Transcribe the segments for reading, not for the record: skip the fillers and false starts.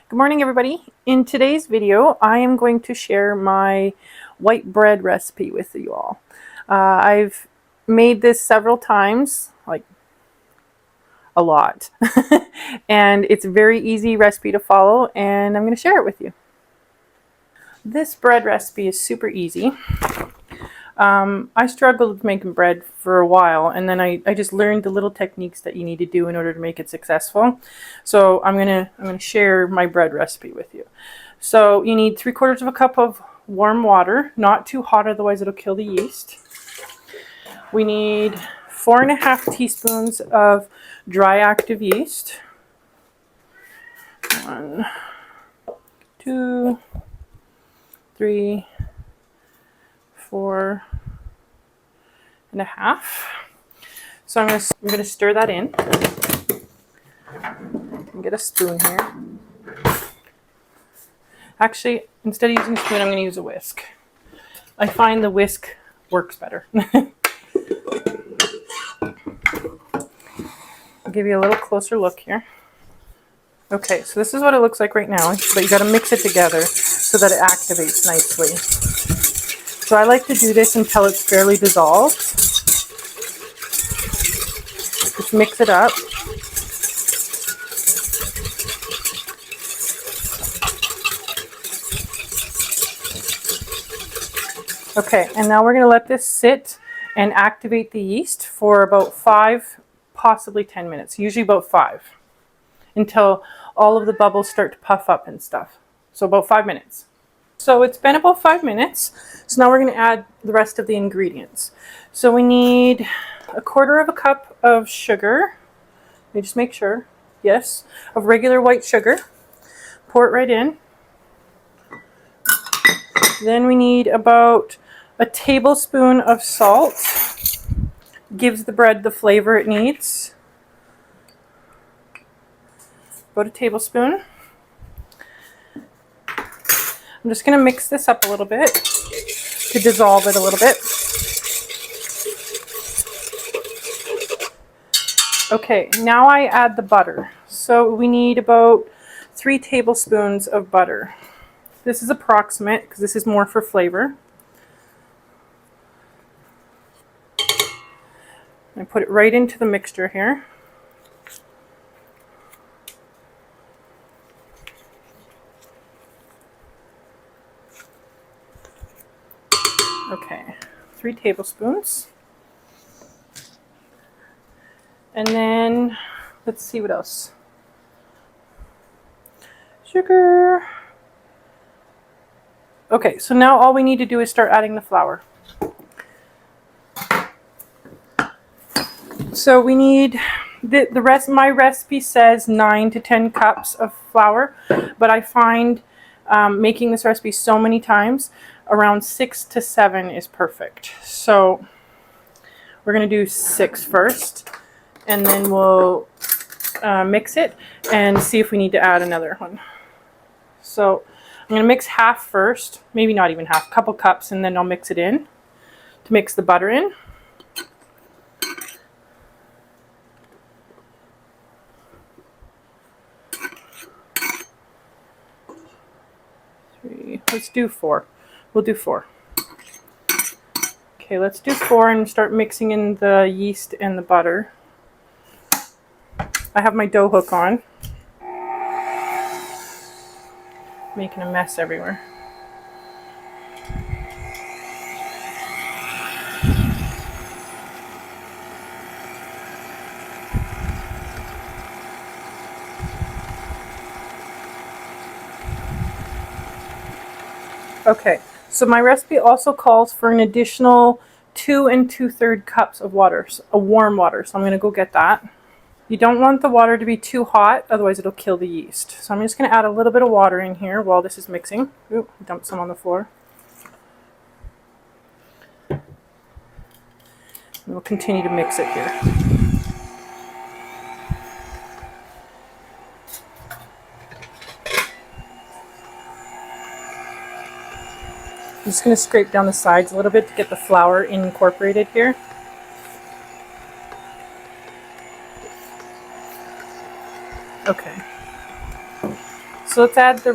Good morning, everybody. In today's video, I am going to share my white bread recipe with you all. I've made this several times, like a lot, and it's a very easy recipe to follow, and I'm going to share it with you. This bread recipe is super easy. I struggled with making bread for a while, and then I just learned the little techniques that you need to do in order to make it successful. So I'm gonna share my bread recipe with you. So you need 3/4 of a cup of warm water, not too hot, otherwise it'll kill the yeast. We need 4.5 teaspoons of dry active yeast. 1, 2, 3, 4.5. So I'm gonna stir that in. Get a spoon here. Actually, instead of using a spoon, I'm going to use a whisk. I find the whisk works better. I'll give you a little closer look here. Okay, so this is what it looks like right now, but you got to mix it together so that it activates nicely. So I like to do this until it's fairly dissolved. Just mix it up. Okay, and now we're going to let this sit and activate the yeast for about 5, possibly 10 minutes, usually about 5, until all of the bubbles start to puff up and stuff. So about 5 minutes. So it's been about 5 minutes. So now we're going to add the rest of the ingredients. So we need 1/4 cup of sugar. Let me just make sure. Yes, of regular white sugar. Pour it right in. Then we need about a tablespoon of salt. Gives the bread the flavor it needs. About a tablespoon. I'm just going to mix this up a little bit to dissolve it a little bit. Okay, now I add the butter. So we need about 3 tablespoons of butter. This is approximate because this is more for flavor. I put it right into the mixture here. Okay, 3 tablespoons. And then, let's see what else. Sugar. Okay, so now all we need to do is start adding the flour. So we need, the rest, my recipe says 9 to 10 cups of flour, but I find making this recipe so many times, around 6 to 7 is perfect. So we're going to do 6 first, and then we'll mix it and see if we need to add another one. So I'm going to mix half first, maybe not even half, a couple cups, and then I'll mix it in to mix the butter in. Let's do 4. We'll do 4. Okay, let's do 4 and start mixing in the yeast and the butter. I have my dough hook on. Making a mess everywhere. Okay, so my recipe also calls for an additional 2 2/3 cups of water, warm water. So I'm going to go get that. You don't want the water to be too hot, otherwise it'll kill the yeast. So I'm just going to add a little bit of water in here while this is mixing. Ooh, dump some on the floor. And we'll continue to mix it here. I'm just going to scrape down the sides a little bit to get the flour incorporated here. Okay. So let's add the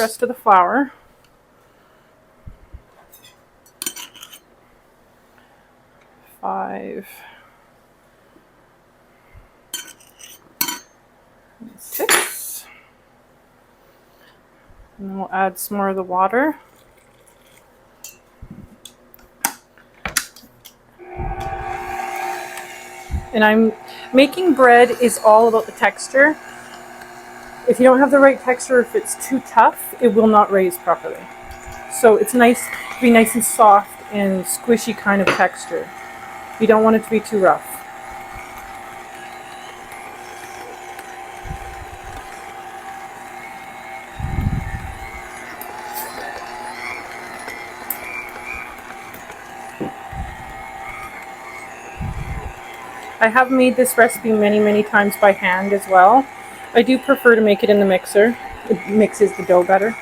rest of the flour. Five, 6. And then we'll add some more of the water. And I'm making bread is all about the texture. If you don't have the right texture, if it's too tough, it will not raise properly. So it's nice to be nice and soft and squishy kind of texture. You don't want it to be too rough. I have made this recipe many times by hand as well. I do prefer to make it in the mixer. It mixes the dough better.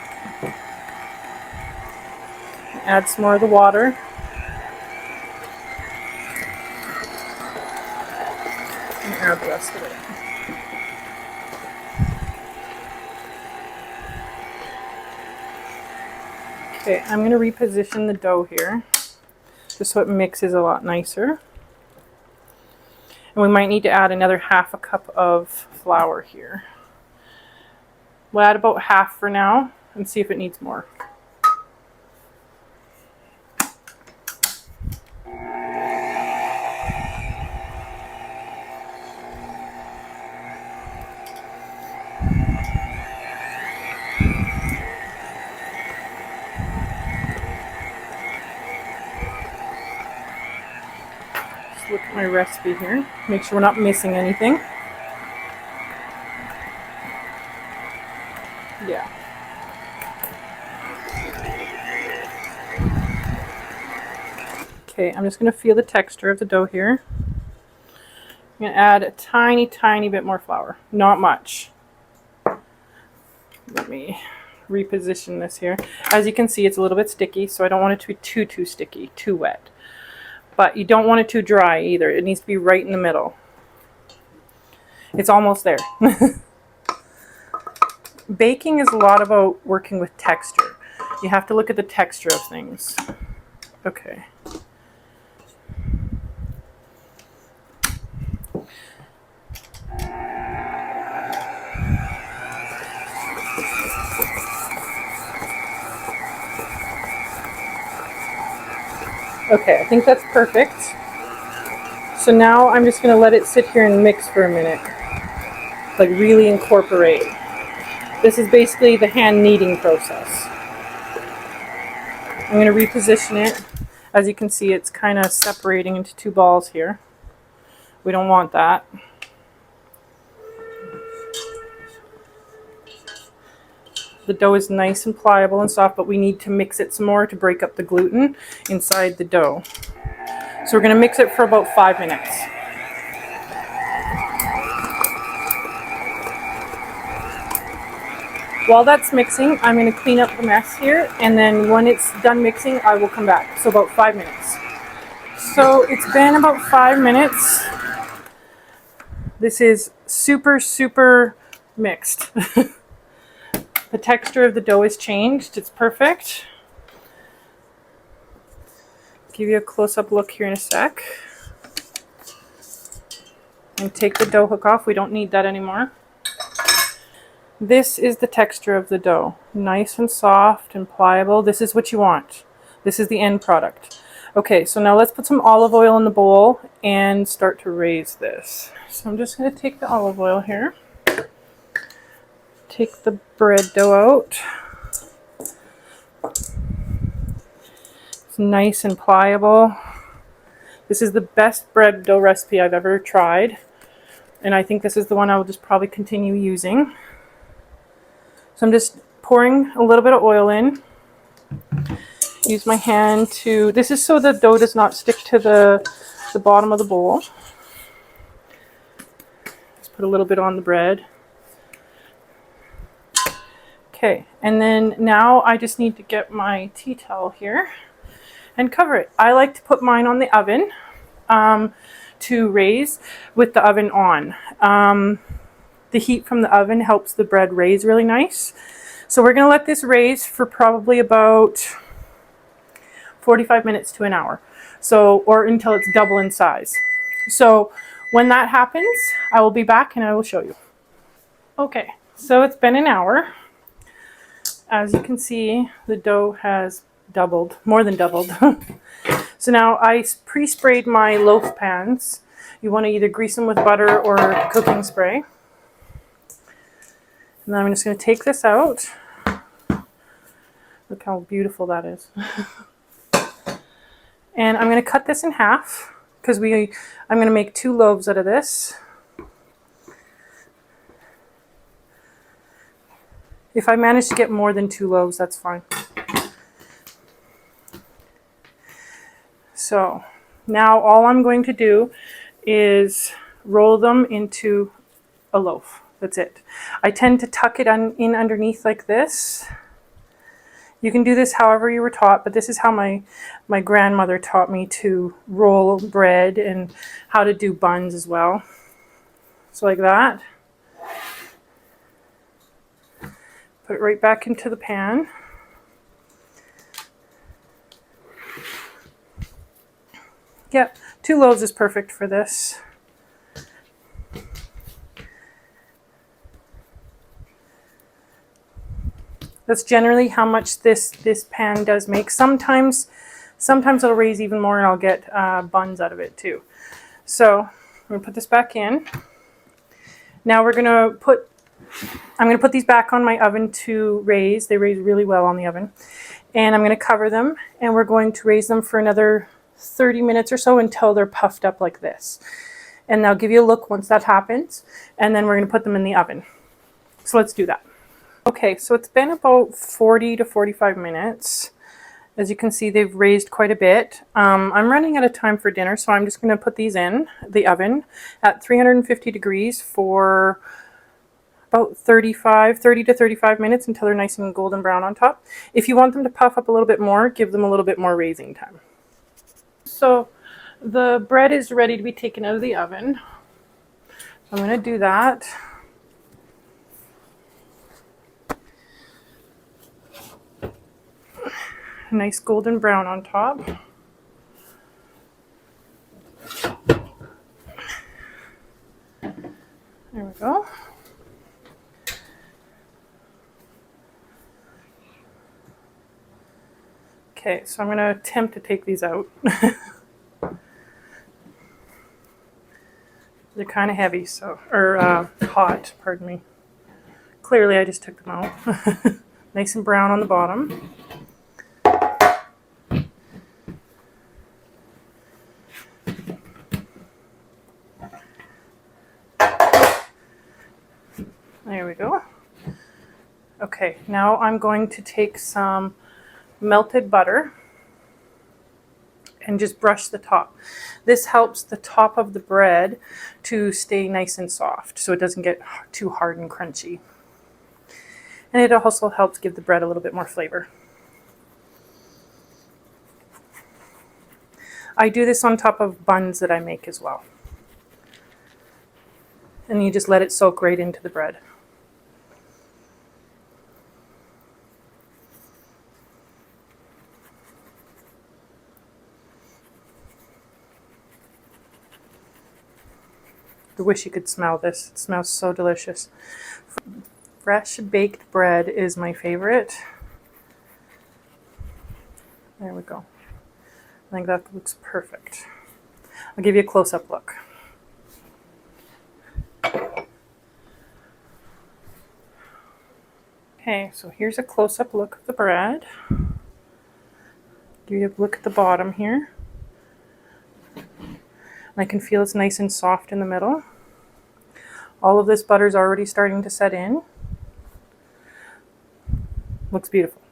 Add some more of the water. And add the rest of it. Okay, I'm going to reposition the dough here just so it mixes a lot nicer. And we might need to add another half a cup of flour here. We'll add about half for now and see if it needs more. Look at my recipe here. Make sure we're not missing anything. Yeah. Okay, I'm just going to feel the texture of the dough here. I'm going to add a tiny bit more flour. Not much. Let me reposition this here. As you can see, it's a little bit sticky, so I don't want it to be too sticky, too wet. But you don't want it too dry either. It needs to be right in the middle. It's almost there. Baking is a lot about working with texture. You have to look at the texture of things. Okay. Okay, I think that's perfect. So now I'm just going to let it sit here and mix for a minute. Like really incorporate. This is basically the hand kneading process. I'm going to reposition it. As you can see, it's kind of separating into two balls here. We don't want that. The dough is nice and pliable and soft, but we need to mix it some more to break up the gluten inside the dough. So we're going to mix it for about 5 minutes. While that's mixing, I'm going to clean up the mess here, and then when it's done mixing, I will come back. So about 5 minutes. So it's been about 5 minutes. This is super mixed. The texture of the dough has changed. It's perfect. Give you a close-up look here in a sec. And take the dough hook off. We don't need that anymore. This is the texture of the dough. Nice and soft and pliable. This is what you want. This is the end product. Okay, so now let's put some olive oil in the bowl and start to raise this. So I'm just going to take the olive oil here. Take the bread dough out. It's nice and pliable. This is the best bread dough recipe I've ever tried. And I think this is the one I will just probably continue using. So I'm just pouring a little bit of oil in. Use my hand to, this is so the dough does not stick to the bottom of the bowl. Just put a little bit on the bread. Okay, and then now I just need to get my tea towel here and cover it. I like to put mine on the oven to raise with the oven on. the heat from the oven helps the bread raise really nice. So we're going to let this raise for probably about 45 minutes to an hour. So, or until it's double in size. So when that happens, I will be back and I will show you. Okay, so it's been an hour. As you can see, the dough has doubled, more than doubled. So now I pre-sprayed my loaf pans. You want to either grease them with butter or cooking spray. And then I'm just going to take this out. Look how beautiful that is. And I'm going to cut this in half because I'm going to make 2 loaves out of this. If I manage to get more than 2 loaves, that's fine. So now all I'm going to do is roll them into a loaf. That's it. I tend to tuck it in underneath like this. You can do this however you were taught, but this is how my grandmother taught me to roll bread and how to do buns as well. So like that. Put it right back into the pan. Yep, 2 loaves is perfect for this. That's generally how much this pan does make. Sometimes it'll raise even more and I'll get buns out of it too. So I'm going to put this back in. Now I'm going to put these back on my oven to raise. They raise really well on the oven. And I'm going to cover them and we're going to raise them for another 30 minutes or so until they're puffed up like this. And I'll give you a look once that happens. And then we're going to put them in the oven. So let's do that. Okay, so it's been about 40 to 45 minutes. As you can see, they've raised quite a bit. I'm running out of time for dinner, so I'm just going to put these in the oven at 350 degrees for about 30 to 35 minutes until they're nice and golden brown on top. If you want them to puff up a little bit more, give them a little bit more raising time. So the bread is ready to be taken out of the oven. I'm going to do that. Nice golden brown on top. There we go. Okay, so I'm going to attempt to take these out. They're kind of heavy, or hot, pardon me. Clearly I just took them out. Nice and brown on the bottom. There we go. Okay, now I'm going to take some melted butter and just brush the top. This helps the top of the bread to stay nice and soft so it doesn't get too hard and crunchy. And it also helps give the bread a little bit more flavor. I do this on top of buns that I make as well. And you just let it soak right into the bread. I wish you could smell this. It smells so delicious. Fresh baked bread is my favorite. There we go. I think that looks perfect. I'll give you a close-up look. Okay, so here's a close-up look of the bread. Give you a look at the bottom here. I can feel it's nice and soft in the middle. All of this butter is already starting to set in. Looks beautiful.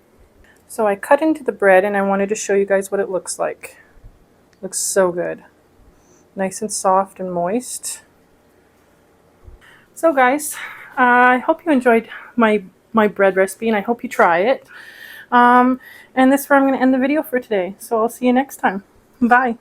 So I cut into the bread and I wanted to show you guys what it looks like. Looks so good. Nice and soft and moist. So guys, I hope you enjoyed my bread recipe and I hope you try it. And this is where I'm going to end the video for today. So I'll see you next time. Bye.